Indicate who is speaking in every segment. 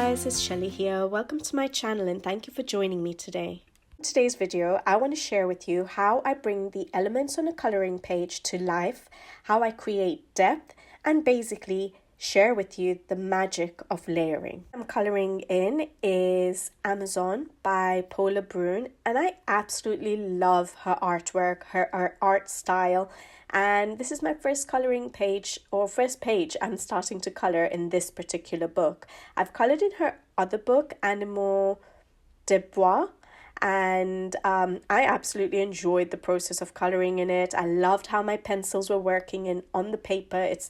Speaker 1: guys, it's Shelly here. Welcome to my channel and thank you for joining me today. In today's video, I want to share with you how I bring the elements on a coloring page to life, how I create depth, and basically share with you the magic of layering. I'm coloring in is Amazon by Paula Brun, and I absolutely love her artwork, her art style. And this is my first coloring page, or first page I'm starting to color in this particular book. I've colored in her other book, Animaux de Bois, and I absolutely enjoyed the process of coloring in it. I loved how my pencils were working on the paper. It's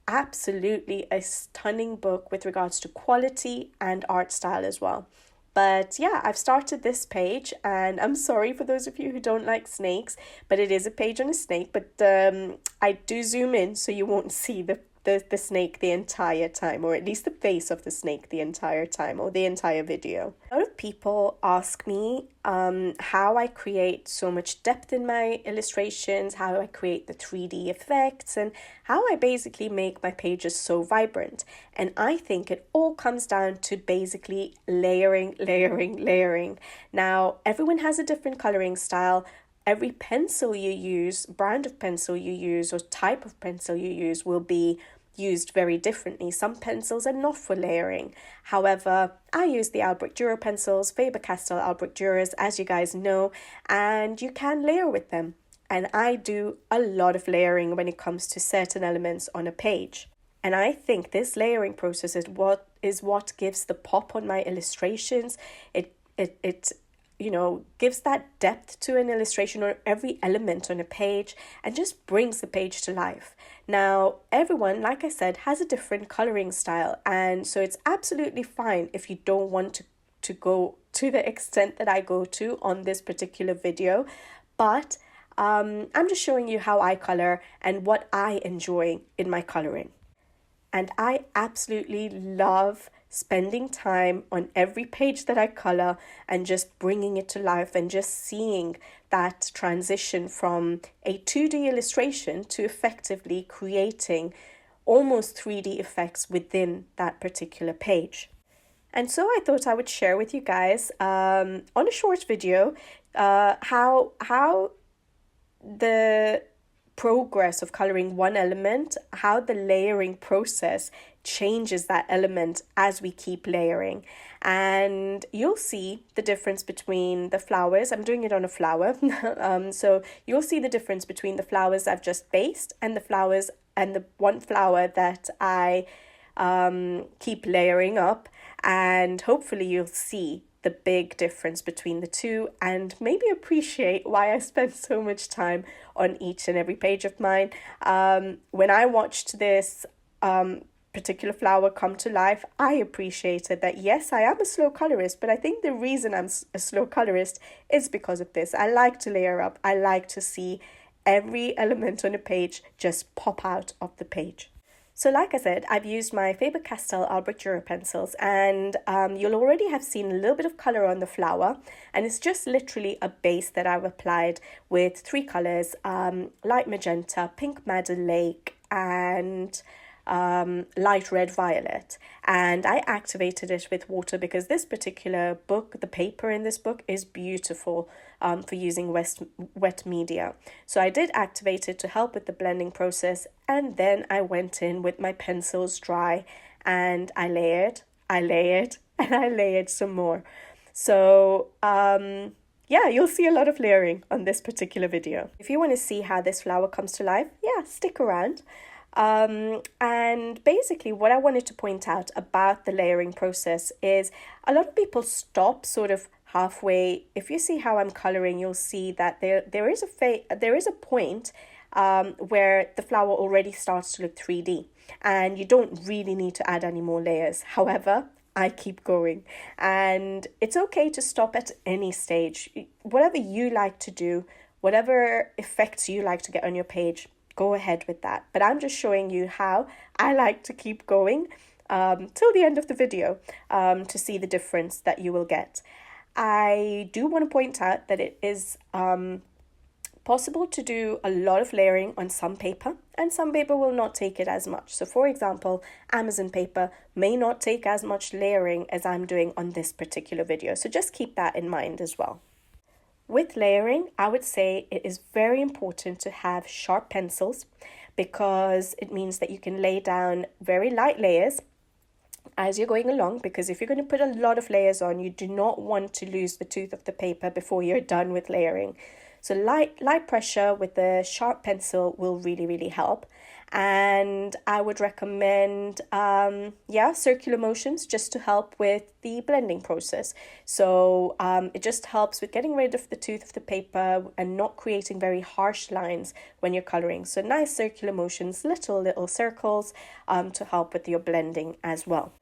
Speaker 1: absolutely a stunning book with regards to quality and art style as well. But yeah, I've started this page, and I'm sorry for those of you who don't like snakes, but it is a page on a snake. But I do zoom in so you won't see the snake the entire time, or at least the face of the snake the entire time, or the entire video. A lot of people ask me how I create so much depth in my illustrations, how I create the 3D effects, and how I basically make my pages so vibrant. And I think it all comes down to basically layering. Now, everyone has a different coloring style. Every pencil you use, brand of pencil you use, or type of pencil you use will be used very differently. Some pencils are not for layering. However, I use the Albrecht Dürer pencils, Faber Castell Albrecht Dürers, as you guys know, and you can layer with them. And I do a lot of layering when it comes to certain elements on a page. And I think this layering process is what gives the pop on my illustrations. It gives that depth to an illustration or every element on a page, and just brings the page to life. Now, everyone, like I said, has a different coloring style, and so it's absolutely fine if you don't want to go to the extent that I go to on this particular video. But I'm just showing you how I color and what I enjoy in my coloring. And I absolutely love spending time on every page that I color and just bringing it to life, and just seeing that transition from a 2D illustration to effectively creating almost 3D effects within that particular page. And so I thought I would share with you guys on a short video how the progress of coloring one element, how the layering process changes that element as we keep layering. And you'll see the difference between the flowers. I'm doing it on a flower. So you'll see the difference between the flowers I've just based and the flowers, and the one flower that I keep layering up. And hopefully you'll see the big difference between the two, and maybe appreciate why I spend so much time on each and every page of mine. When I watched this particular flower come to life, I appreciated that, yes, I am a slow colorist, but I think the reason I'm a slow colorist is because of this. I like to layer up. I like to see every element on a page just pop out of the page. So like I said, I've used my Faber Castell Albrecht Dürer pencils, and you'll already have seen a little bit of color on the flower, and it's just literally a base that I've applied with 3 colors, light magenta, pink madder lake, and light red violet. And I activated it with water because this particular book, the paper in this book, is beautiful for using wet media. So I did activate it to help with the blending process, and then I went in with my pencils dry, and I layered, and I layered some more. So yeah, you'll see a lot of layering on this particular video. If you want to see how this flower comes to life, yeah, stick around. And basically what I wanted to point out about the layering process is a lot of people stop sort of halfway. If you see how I'm coloring, you'll see that there is a point where the flower already starts to look 3D, and you don't really need to add any more layers. However, I keep going, and it's okay to stop at any stage. Whatever you like to do, whatever effects you like to get on your page, go ahead with that. But I'm just showing you how I like to keep going till the end of the video to see the difference that you will get. I do want to point out that it is possible to do a lot of layering on some paper, and some paper will not take it as much. So for example, Amazon paper may not take as much layering as I'm doing on this particular video. So just keep that in mind as well. With layering, I would say it is very important to have sharp pencils because it means that you can lay down very light layers as you're going along, because if you're going to put a lot of layers on, you do not want to lose the tooth of the paper before you're done with layering. So light pressure with a sharp pencil will really help. And I would recommend circular motions just to help with the blending process. So it just helps with getting rid of the tooth of the paper and not creating very harsh lines when you're coloring. So nice circular motions, little circles to help with your blending as well.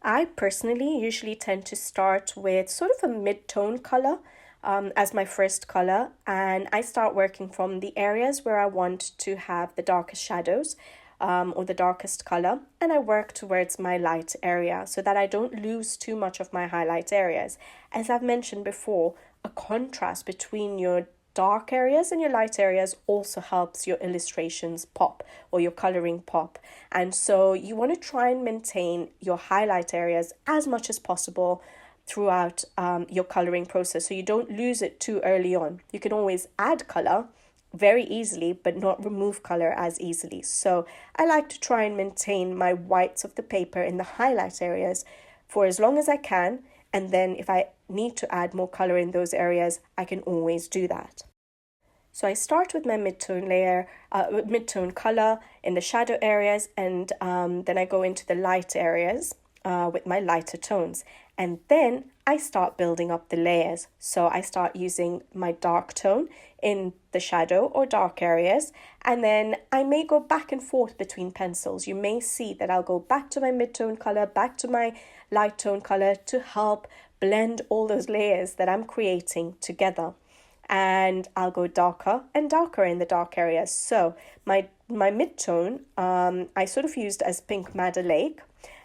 Speaker 1: I personally usually tend to start with sort of a mid-tone color as my first color, and I start working from the areas where I want to have the darkest shadows or the darkest color, and I work towards my light area so that I don't lose too much of my highlight areas. As I've mentioned before, a contrast between your dark areas and your light areas also helps your illustrations pop or your coloring pop. And so you want to try and maintain your highlight areas as much as possible throughout your coloring process, so you don't lose it too early on. You can always add color very easily, but not remove color as easily. So I like to try and maintain my whites of the paper in the highlight areas for as long as I can, and then if I need to add more color in those areas, I can always do that. So I start with my mid-tone color in the shadow areas, and then I go into the light areas with my lighter tones. And then I start building up the layers. So I start using my dark tone in the shadow or dark areas. And then I may go back and forth between pencils. You may see that I'll go back to my mid-tone color, back to my light tone color to help blend all those layers that I'm creating together. And I'll go darker and darker in the dark areas. So my mid-tone, I sort of used as Pink Madder Lake,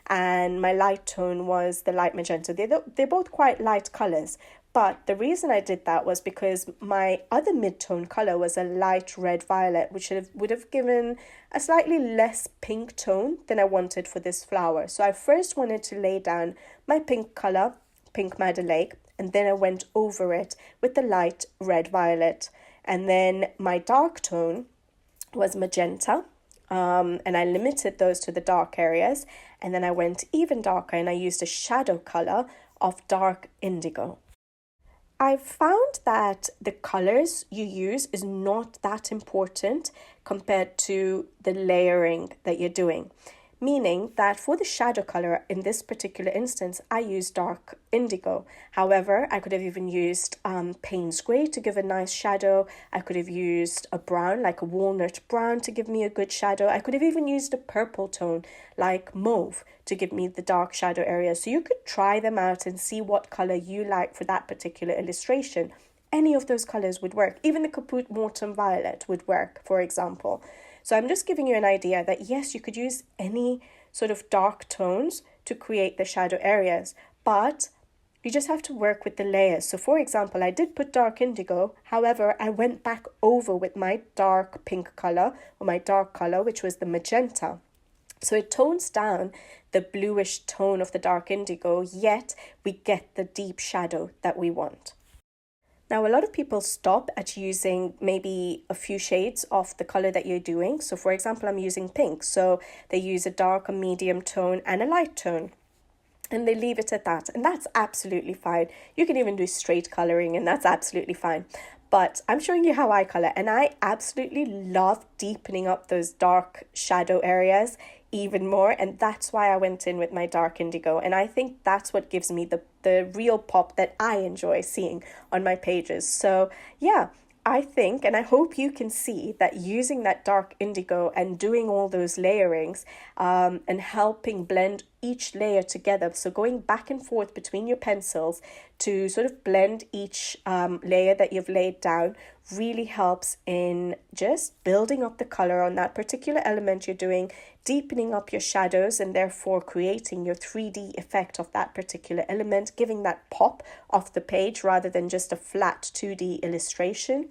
Speaker 1: and my light tone was the light magenta. They're both quite light colors, but the reason I did that was because my other mid-tone color was a light red violet, which would have given a slightly less pink tone than I wanted for this flower. So I first wanted to lay down my pink color, Pink Madder Lake, and then I went over it with the light red violet. And then my dark tone was magenta, and I limited those to the dark areas. And then I went even darker and I used a shadow color of dark indigo. I've found that the colors you use is not that important compared to the layering that you're doing. Meaning that for the shadow color in this particular instance, I used dark indigo. However, I could have even used Payne's Grey to give a nice shadow. I could have used a brown, like a walnut brown, to give me a good shadow. I could have even used a purple tone, like mauve, to give me the dark shadow area. So you could try them out and see what color you like for that particular illustration. Any of those colors would work. Even the Caput Mortem Violet would work, for example. So I'm just giving you an idea that yes, you could use any sort of dark tones to create the shadow areas, but you just have to work with the layers. So for example, I did put dark indigo. However, I went back over with my dark pink color or my dark color, which was the magenta. So it tones down the bluish tone of the dark indigo, yet we get the deep shadow that we want. Now, a lot of people stop at using maybe a few shades of the color that you're doing. So for example, I'm using pink. So they use a dark, a medium tone and a light tone. And they leave it at that. And that's absolutely fine. You can even do straight coloring and that's absolutely fine. But I'm showing you how I color. And I absolutely love deepening up those dark shadow areas even more, and that's why I went in with my dark indigo, and I think that's what gives me the real pop that I enjoy seeing on my pages. So yeah, I think, and I hope you can see that using that dark indigo and doing all those layerings and helping blend each layer together, so going back and forth between your pencils to sort of blend each layer that you've laid down, really helps in just building up the color on that particular element you're doing, deepening up your shadows and therefore creating your 3D effect of that particular element, giving that pop off the page rather than just a flat 2D illustration.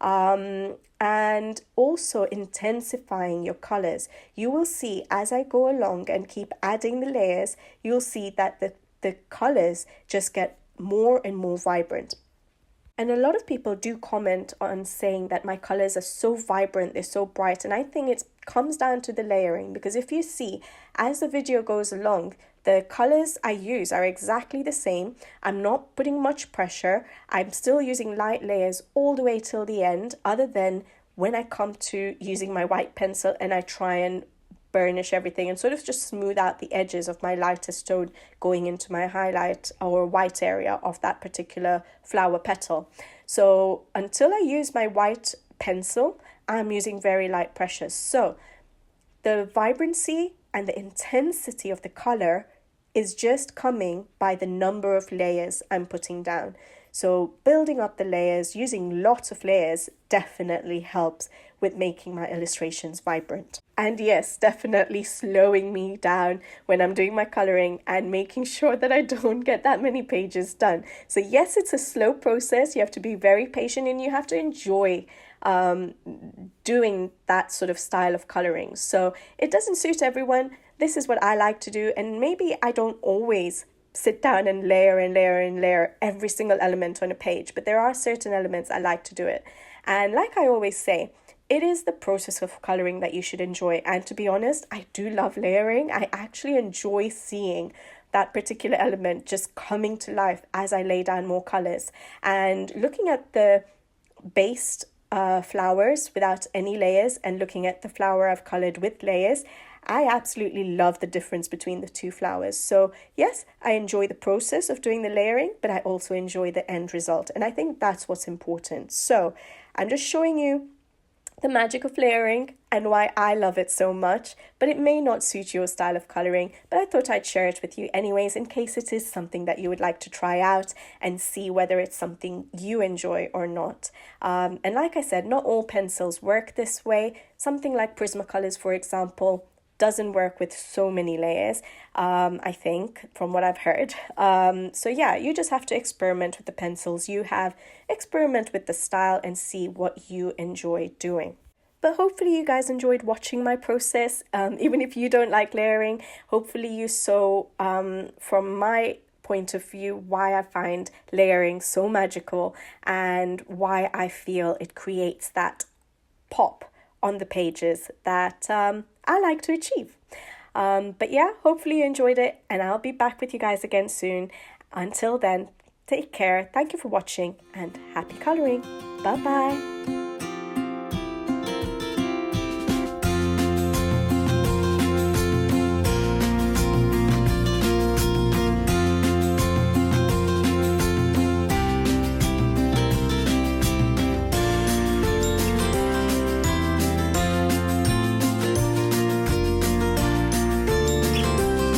Speaker 1: And also intensifying your colors. You will see as I go along and keep adding the layers, you'll see that the colors just get more and more vibrant. And a lot of people do comment on saying that my colors are so vibrant, they're so bright. And I think it comes down to the layering, because if you see, as the video goes along, the colors I use are exactly the same. I'm not putting much pressure. I'm still using light layers all the way till the end, other than when I come to using my white pencil and I try and burnish everything and sort of just smooth out the edges of my lightest tone going into my highlight or white area of that particular flower petal. So until I use my white pencil, I'm using very light pressures. So the vibrancy and the intensity of the color is just coming by the number of layers I'm putting down. So building up the layers, using lots of layers definitely helps with making my illustrations vibrant. And yes, definitely slowing me down when I'm doing my coloring and making sure that I don't get that many pages done. So yes, it's a slow process. You have to be very patient and you have to enjoy doing that sort of style of coloring. So it doesn't suit everyone. This is what I like to do, and maybe I don't always sit down and layer and layer and layer every single element on a page, but there are certain elements I like to do it. And like I always say, it is the process of coloring that you should enjoy. And to be honest, I do love layering. I actually enjoy seeing that particular element just coming to life as I lay down more colors. And looking at the based flowers without any layers and looking at the flower I've colored with layers, I absolutely love the difference between the two flowers. So yes, I enjoy the process of doing the layering, but I also enjoy the end result. And I think that's what's important. So I'm just showing you the magic of layering and why I love it so much, but it may not suit your style of coloring, but I thought I'd share it with you anyways, in case it is something that you would like to try out and see whether it's something you enjoy or not. And like I said, not all pencils work this way. Something like Prismacolors, for example, doesn't work with so many layers, I think, from what I've heard. So yeah, you just have to experiment with the pencils you have, experiment with the style and see what you enjoy doing. But hopefully you guys enjoyed watching my process. Even if you don't like layering, hopefully you saw from my point of view why I find layering so magical and why I feel it creates that pop on the pages that I like to achieve. But yeah, hopefully you enjoyed it, and I'll be back with you guys again soon. Until then, take care, thank you for watching, and happy coloring. Bye bye.